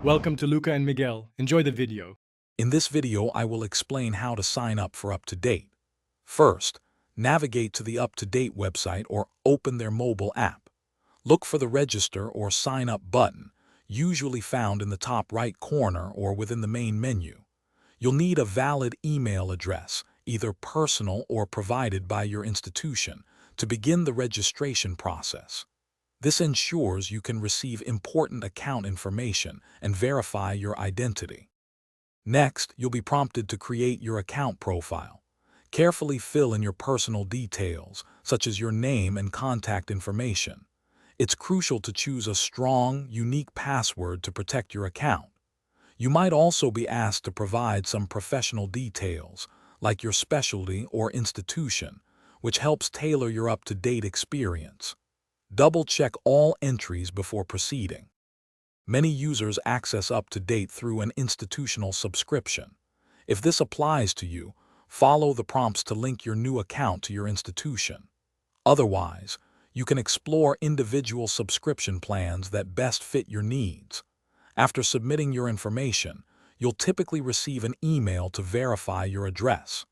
Welcome to Luca and Miguel. Enjoy the video. In this video, I will explain how to sign up for Uptodate. First, navigate to the Uptodate website or open their mobile app. Look for the Register or Sign Up button, usually found in the top right corner or within the main menu. You'll need a valid email address, either personal or provided by your institution, to begin the registration process. This ensures you can receive important account information and verify your identity. Next, you'll be prompted to create your account profile. Carefully fill in your personal details, such as your name and contact information. It's crucial to choose a strong, unique password to protect your account. You might also be asked to provide some professional details, like your specialty or institution, which helps tailor your up-to-date experience. Double-check all entries before proceeding. Many users access Uptodate through an institutional subscription. If this applies to you, follow the prompts to link your new account to your institution. Otherwise, you can explore individual subscription plans that best fit your needs. After submitting your information, you'll typically receive an email to verify your address.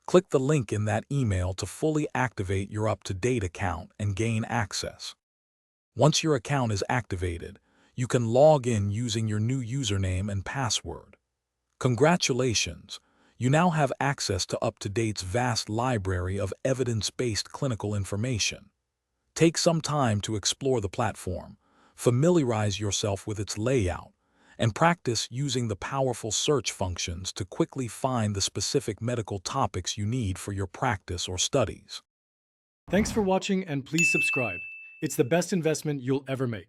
Click the link in that email to fully activate your Uptodate account and gain access. Once your account is activated, you can log in using your new username and password. Congratulations! You now have access to Uptodate's vast library of evidence-based clinical information. Take some time to explore the platform, familiarize yourself with its layout, and practice using the powerful search functions to quickly find the specific medical topics you need for your practice or studies. Thanks for watching and please subscribe. It's the best investment you'll ever make.